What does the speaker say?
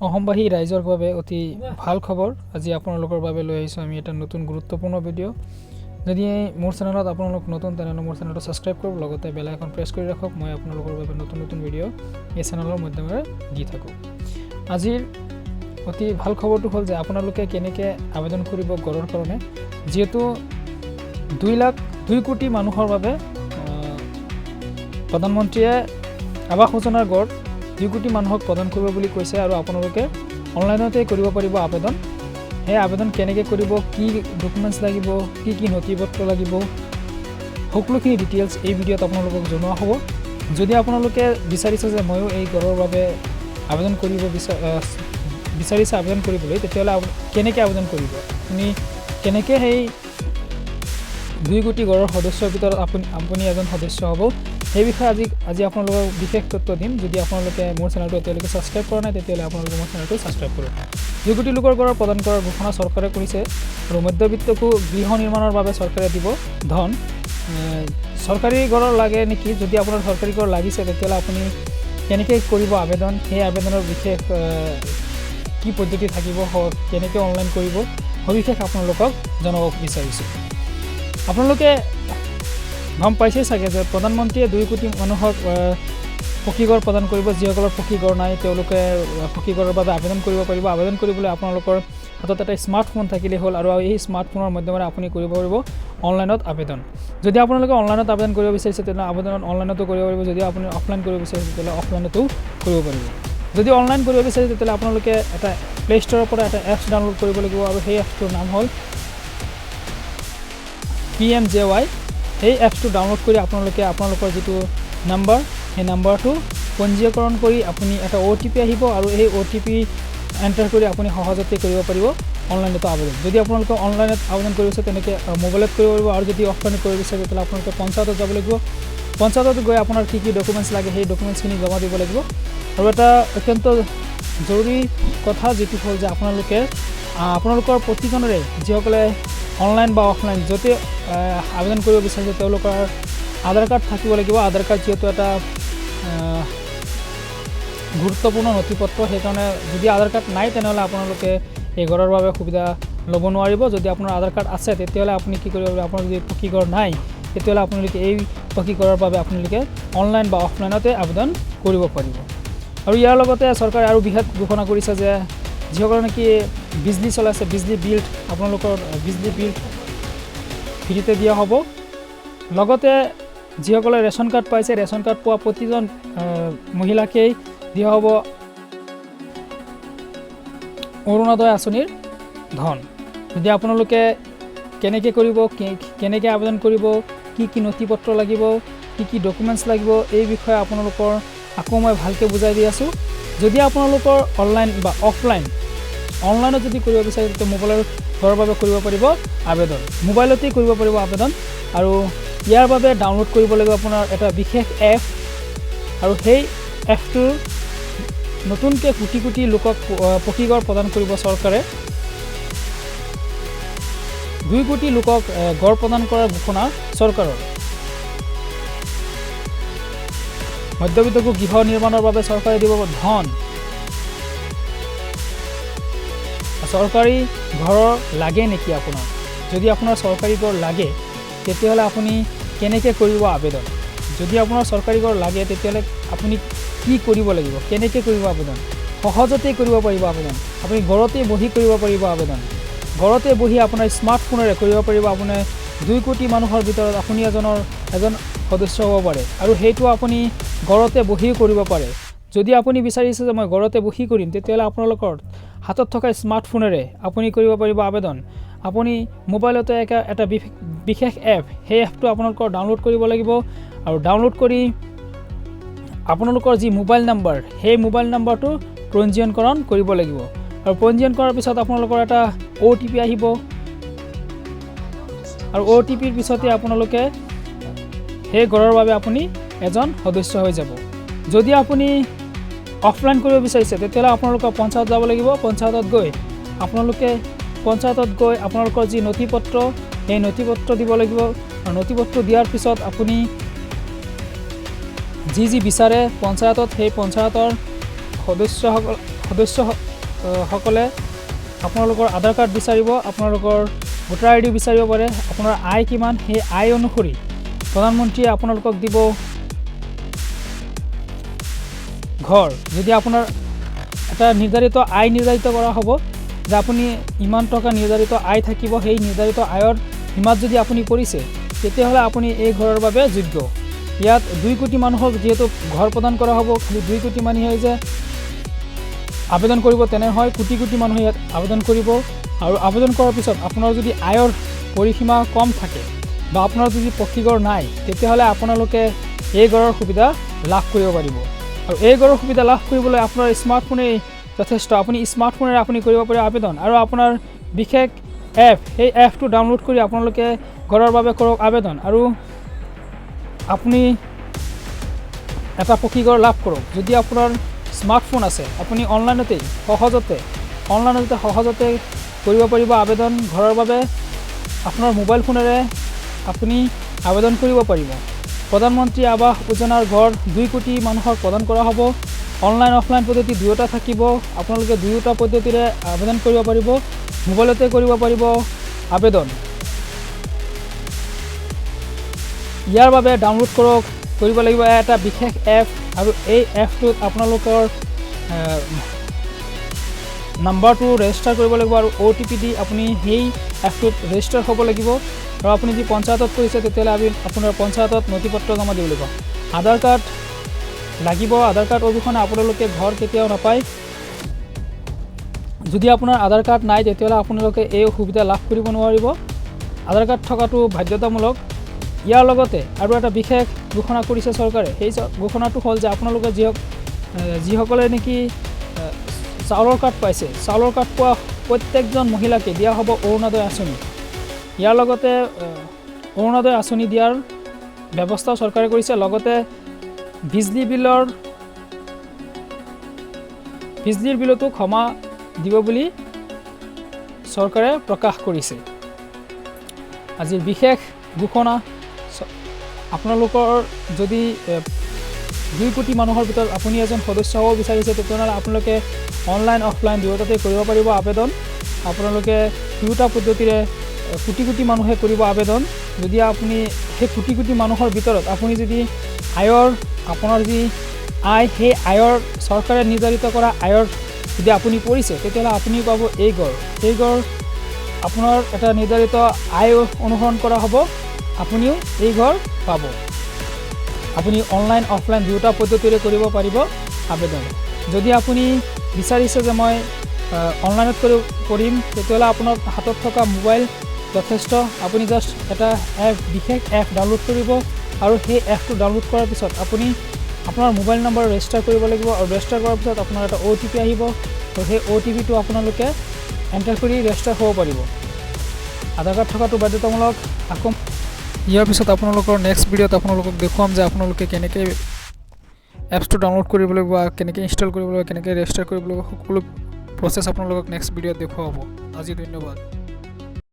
অসমবাসী ৰাইজৰ বাবে অতি ভাল খবৰ আজি আপোনালোকৰ বাবে লৈ আহিছোঁ আমি এটা নতুন গুৰুত্বপূৰ্ণ ভিডিঅ' যদি মোৰ চেনেলত আপোনালোক নতুন তেনেহ'লে মোৰ চেনেলটো ছাবস্ক্ৰাইব কৰক লগতে বেল আইকন প্ৰেছ কৰি ৰাখক মই আপোনালোকৰ বাবে নতুন নতুন ভিডিঅ' এই চেনেলৰ মাধ্যমেৰে দি থাকোঁ আজিৰ অতি ভাল খবৰটো হ'ল যে আপোনালোকে কেনেকৈ আবেদন কৰিব গড়ৰ কাৰণে যেহেতু 2 কোটি মানুহৰ বাবে প্ৰধানমন্ত্ৰীয়ে আৱাস যোজনাৰ গড় 2 কোটি মানুহক প্ৰদান কৰিব বুলি কৈছে আৰু আপোনালোকে অনলাইনতে কৰিব পাৰিব আবেদন এই আবেদন কেনেকৈ কৰিব কি ডকুমেণ্টছ লাগিব কি নথিপত্ৰ লাগিব সকলোখিনি ডিটেইলছ এই ভিডিঅ'ত আপোনালোকক জনোৱা হ'ব যদি আপোনালোকে বিচাৰিছে যে ময়ো এই গড়ৰ বাবে আবেদন কৰিব বিচাৰিছে আবেদন কৰিবলৈ তেতিয়াহ'লে কেনেকৈ আবেদন কৰিব আপুনি কেনেকৈ সেই 2 কোটি গড়ৰ সদস্যৰ ভিতৰত আপুনি এজন সদস্য হ'ব এই বিষয়ে আজি আপোনালোকক বিশেষ তথ্য দিম যদি আপোনালোকে মোৰ চেনেলটো এতিয়ালৈকে ছাবস্ক্ৰাইব কৰা নাই তেতিয়াহ'লে আপোনালোকে মোৰ চেনেলটো ছাবস্ক্ৰাইব কৰক 2 কোটি লোকৰ গড় প্ৰদান কৰাৰ ঘোষণা চৰকাৰে কৰিছে আৰু মধ্যবিত্তকো গৃহ নিৰ্মাণৰ বাবে চৰকাৰে দিব ধন চৰকাৰী গড়ৰ লাগে নেকি যদি আপোনাৰ চৰকাৰী গড় লাগিছে তেতিয়াহ'লে আপুনি কেনেকৈ কৰিব আবেদন সেই আবেদনৰ বিশেষ কি পদ্ধতি থাকিব কেনেকৈ অনলাইন কৰিব সবিশেষ আপোনালোকক জনাব বিচাৰিছোঁ আপোনালোকে গম পাইছে চাগে যে প্ৰধানমন্ত্ৰীয়ে 2 কোটি মানুহক পকীগড় প্ৰদান কৰিব যিসকলৰ পকীগড় নাই তেওঁলোকে পকীগড়ৰ বাবে আবেদন কৰিব পাৰিব আবেদন কৰিবলৈ আপোনালোকৰ হাতত এটা স্মাৰ্টফোন থাকিলে হ'ল আৰু এই স্মাৰ্টফোনৰ মাধ্যমেৰে আপুনি কৰিব পাৰিব অনলাইনত আবেদন যদি আপোনালোকে অনলাইনত আবেদন কৰিব বিচাৰিছে তেতিয়াহ'লে আবেদন অনলাইনতো কৰিব পাৰিব যদি আপুনি অফলাইন কৰিব বিচাৰিছে তেতিয়াহ'লে অফলাইনতো কৰিব পাৰিব যদি অনলাইন কৰিব বিচাৰিছে তেতিয়াহ'লে আপোনালোকে এটা প্লে ষ্ট'ৰৰ পৰা এটা এপছ ডাউনলোড কৰিব লাগিব আৰু সেই এপছটোৰ নাম হ'ল PMJY এই এপছটো ডাউনলোড কৰি আপোনালোকে আপোনালোকৰ যিটো নাম্বাৰ সেই নাম্বাৰটো পঞ্জীকৰণ কৰি আপুনি এটা OTP আহিব আৰু এই OTP এণ্টাৰ কৰি আপুনি সহজতে কৰিব পাৰিব অনলাইনতো আবেদন যদি আপোনালোকে অনলাইনত আবেদন কৰিব বিচাৰে তেনেকৈ মোবাইলত কৰিব পাৰিব আৰু যদি অফলাইনত কৰিব বিচাৰে তেতিয়াহ'লে আপোনালোকে পঞ্চায়তত যাব লাগিব পঞ্চায়তত গৈ আপোনাৰ কি ডকুমেণ্টছ লাগে সেই ডকুমেণ্টছখিনি জমা দিব লাগিব আৰু এটা অত্যন্ত জৰুৰী কথা যিটো হ'ল যে আপোনালোকৰ প্ৰতিজনৰে যিসকলে অনলাইন বা অফলাইন য'তে আবেদন কৰিব বিচাৰিছে তেওঁলোকৰ আধাৰ কাৰ্ড থাকিব লাগিব আধাৰ কাৰ্ড যিহেতু এটা গুৰুত্বপূৰ্ণ নথিপত্ৰ সেইকাৰণে যদি আধাৰ কাৰ্ড নাই তেনেহ'লে আপোনালোকে এই গড়ৰ বাবে সুবিধা ল'ব নোৱাৰিব যদি আপোনাৰ আধাৰ কাৰ্ড আছে তেতিয়াহ'লে আপুনি কি কৰিব আপোনাৰ যদি পকীগড় নাই তেতিয়াহ'লে আপোনালোকে এই পকীগড়ৰ বাবে আপোনালোকে অনলাইন বা অফলাইনতে আবেদন কৰিব পাৰিব আৰু ইয়াৰ লগতে চৰকাৰে আৰু বিশেষ ঘোষণা কৰিছে যে যিসকলে নেকি বিজলী চলাইছে বিজলী বিল আপোনালোকৰ বিজলী বিল ফ্ৰীতে দিয়া হ'ব লগতে যিসকলে ৰেচন কাৰ্ড পাইছে ৰেচন কাৰ্ড পোৱা প্ৰতিজন মহিলাকেই দিয়া হ'ব অৰুণোদয় আঁচনিৰ ধন যদি আপোনালোকে কেনেকৈ কৰিব কেনেকৈ আবেদন কৰিব কি নথিপত্ৰ লাগিব কি ডকুমেণ্টছ লাগিব এই বিষয়ে আপোনালোকৰ আকৌ মই ভালকৈ বুজাই দি আছোঁ যদি আপোনালোকৰ অনলাইন বা অনলাইনত যদি কৰিব বিচাৰে তেতিয়া মোবাইলৰ ঘৰৰ বাবে কৰিব পাৰিব আবেদন মোবাইলতেই কৰিব পাৰিব আবেদন আৰু ইয়াৰ বাবে ডাউনলোড কৰিব লাগিব আপোনাৰ এটা বিশেষ এপ আৰু সেই এপটোৰ নতুনকৈ কোটি কোটি লোকক পকীগড় প্ৰদান কৰিব চৰকাৰে 2 কোটি লোকক গড় প্ৰদান কৰাৰ ঘোষণা চৰকাৰৰ মধ্যবিত্তকো গৃহ নিৰ্মাণৰ বাবে চৰকাৰে দিব ধন চৰকাৰী ঘৰৰ লাগে নেকি আপোনাৰ যদি আপোনাৰ চৰকাৰী ঘৰ লাগে তেতিয়াহ'লে আপুনি কেনেকৈ কৰিব আবেদন যদি আপোনাৰ চৰকাৰী ঘৰ লাগে তেতিয়াহ'লে আপুনি কি কৰিব লাগিব কেনেকৈ কৰিব আবেদন সহজতে কৰিব পাৰিব আবেদন আপুনি ঘৰতে বহি কৰিব পাৰিব আবেদন ঘৰতে বহি আপোনাৰ স্মাৰ্টফোনেৰে কৰিব পাৰিব আপোনাৰ 2 কোটি মানুহৰ ভিতৰত আপুনি এজন সদস্য হ'ব পাৰে আৰু সেইটো আপুনি ঘৰতে বহিও কৰিব পাৰে যদি আপুনি বিচাৰিছে যে মই ঘৰতে বহি কৰিম তেতিয়াহ'লে আপোনালোকৰ হাতত থকা স্মাৰ্টফোনেৰে আপুনি কৰিব পাৰিব আবেদন আপুনি মোবাইলতে এটা বিশেষ এপ সেই এপটো আপোনালোকৰ ডাউনলোড কৰিব লাগিব আৰু ডাউনলোড কৰি আপোনালোকৰ যি মোবাইল নাম্বাৰ সেই মোবাইল নাম্বাৰটো পঞ্জীয়নকৰণ কৰিব লাগিব আৰু পঞ্জীয়ন কৰাৰ পিছত আপোনালোকৰ এটা OTP আহিব আৰু OTPৰ পিছতে আপোনালোকে সেই গড়ৰ বাবে আপুনি এজন সদস্য হৈ যাব যদি আপুনি অফলাইন কৰিব বিচাৰিছে তেতিয়াহ'লে আপোনালোকৰ পঞ্চায়ত যাব লাগিব পঞ্চায়তত গৈ আপোনালোকৰ যি নথিপত্ৰ সেই নথিপত্ৰ দিব লাগিব আৰু নথিপত্ৰ দিয়াৰ পিছত আপুনি যি বিচাৰে পঞ্চায়তত সেই পঞ্চায়তৰ সদস্য সকলে আপোনালোকৰ আধাৰ কাৰ্ড বিচাৰিব, আপোনালোকৰ ভোটাৰ আইডি বিচাৰিব পাৰে, আপোনাৰ আয় কিমান সেই আয় অনুসৰি প্ৰধানমন্ত্ৰীয়ে আপোনালোকক দিব ঘৰ। যদি আপোনাৰ এটা নিৰ্ধাৰিত আয় নিৰ্ধাৰিত কৰা হ'ব যে আপুনি ইমান টকা নিৰ্ধাৰিত আয় থাকিব, সেই নিৰ্ধাৰিত আয়ৰ সীমাত যদি আপুনি পৰিছে তেতিয়াহ'লে আপুনি এই ঘৰৰ বাবে যোগ্য। ইয়াত 2 কোটি মানুহক যিহেতু ঘৰ প্ৰদান কৰা হ'ব, খালি 2 কোটি মানুহে যে আবেদন কৰিব তেনে হয়, কোটি কোটি মানুহে ইয়াত আবেদন কৰিব। আৰু আবেদন কৰাৰ পিছত আপোনাৰ যদি আয়ৰ পৰিসীমা কম থাকে বা আপোনাৰ যদি পকী ঘৰ নাই তেতিয়াহ'লে আপোনালোকে এই ঘৰৰ সুবিধা লাভ কৰিব পাৰিব। আৰু এই ঘৰৰ সুবিধা লাভ কৰিবলৈ আপোনাৰ স্মাৰ্টফোনেই যথেষ্ট। আপুনি স্মাৰ্টফোনেৰে আপুনি কৰিব পাৰে আবেদন, আৰু আপোনাৰ বিশেষ এপ, সেই এপটো ডাউনলোড কৰি আপোনালোকে ঘৰৰ বাবে কৰক আবেদন, আৰু আপুনি এটা পকী ঘৰ লাভ কৰক। যদি আপোনাৰ স্মাৰ্টফোন আছে আপুনি অনলাইনতে সহজতে কৰিব পাৰিব আবেদন ঘৰৰ বাবে। আপোনাৰ মোবাইল ফোনেৰে আপুনি আবেদন কৰিব পাৰিব। প্ৰধানমন্ত্ৰী আৱাস যোজনাৰ ঘৰ 2 কোটি মানুহক প্ৰদান কৰা হ'ব। অনলাইন অফলাইন পদ্ধতি দুয়োটা থাকিব। আপোনালোকে দুয়োটা পদ্ধতিৰে আবেদন কৰিব পাৰিব, মোবাইলতে কৰিব পাৰিব আবেদন। ইয়াৰ বাবে ডাউনলোড কৰিব লাগিব এটা বিশেষ এপ, আৰু এই এপটোত আপোনালোকৰ নাম্বাৰটো ৰেজিষ্টাৰ কৰিব লাগিব, আৰু OTP দি আপুনি সেই এপটোত ৰেজিষ্টাৰ হ'ব লাগিব। আৰু আপুনি যদি পঞ্চায়তত কৰিছে তেতিয়াহ'লে আপোনাৰ পঞ্চায়তত নথিপত্ৰ জমা দিব লাগিব। আধাৰ কাৰ্ড লাগিব, আধাৰ কাৰ্ড অবিহনে আপোনালোকে ঘৰ কেতিয়াও নাপায়। যদি আপোনাৰ আধাৰ কাৰ্ড নাই তেতিয়াহ'লে আপোনালোকে এই সুবিধা লাভ কৰিব নোৱাৰিব। আধাৰ কাৰ্ড থকাটো বাধ্যতামূলক। ইয়াৰ লগতে আৰু এটা বিশেষ ঘোষণা কৰিছে চৰকাৰে। সেই ঘোষণাটো হ'ল যে আপোনালোকে যিসকলে নেকি চাউলৰ কাৰ্ড পাইছে, চাউলৰ কাৰ্ড পোৱা প্ৰত্যেকজন মহিলাকে দিয়া হ'ব অৰুণোদয় আঁচনি। ইয়াৰ লগতে অৰুণোদয় আঁচনি দিয়াৰ ব্যৱস্থাও চৰকাৰে কৰিছে। লগতে বিজলীৰ বিলতো ক্ষমা দিব বুলি চৰকাৰে প্ৰকাশ কৰিছে। আজিৰ বিশেষ ঘোষণা। আপোনালোকৰ যদি 2 কোটি মানুহৰ ভিতৰত আপুনি এজন সদস্য হ'ব বিচাৰিছে তেতিয়াহ'লে আপোনালোকে অনলাইন অফলাইন দুয়োটাতে কৰিব পাৰিব আবেদন। আপোনালোকে দুয়োটা পদ্ধতিৰে কোটি কোটি মানুহে কৰিব আবেদন। যদি আপুনি সেই কোটি কোটি মানুহৰ ভিতৰত আপুনি যদি আপোনাৰ যি আয়, সেই আয়ৰ চৰকাৰে নিৰ্ধাৰিত কৰা আয়ৰ যদি আপুনি পৰিছে তেতিয়াহ'লে আপুনি পাব এই ঘৰ। এই ঘৰ আপোনাৰ এটা নিৰ্ধাৰিত আয় অনুসৰণ কৰা হ'ব, আপুনিও এই ঘৰ পাব। আপুনি অনলাইন অফলাইন দুয়োটা পদ্ধতিৰে কৰিব পাৰিব আবেদন। যদি আপুনি বিচাৰিছে যে মই অনলাইনত কৰিম তেতিয়াহ'লে আপোনাৰ হাতত থকা মোবাইল যথেষ্ট। আপুনি জাষ্ট এটা বিশেষ এপ ডাউনলোড কৰিব, আৰু সেই এপটো ডাউনলোড কৰাৰ পিছত আপুনি আপোনাৰ মোবাইল নম্বৰ ৰেজিষ্টাৰ কৰিব লাগিব, আৰু ৰেজিষ্টাৰ কৰাৰ পিছত আপোনাৰ এটা OTP আহিব, আৰু সেই OTPটো আপোনালোকে এণ্টাৰ কৰি ৰেজিষ্টাৰ হ'ব পাৰিব। আধাৰ কাৰ্ড থকাটো বাধ্যতামূলক। আকৌ ইয়াৰ পিছত আপোনালোকৰ নেক্সট ভিডিঅ'ত আপোনালোকক দেখুৱাম যে আপোনালোকে কেনেকৈ এপছটো ডাউনলোড কৰিব লাগিব, কেনেকৈ ইনষ্টল কৰিব লাগিব, কেনেকৈ ৰেজিষ্টাৰ কৰিব লাগিব, সকলো প্ৰচেছ আপোনালোকক নেক্সট ভিডিঅ'ত দেখুওৱা হ'ব। আজি ধন্যবাদ।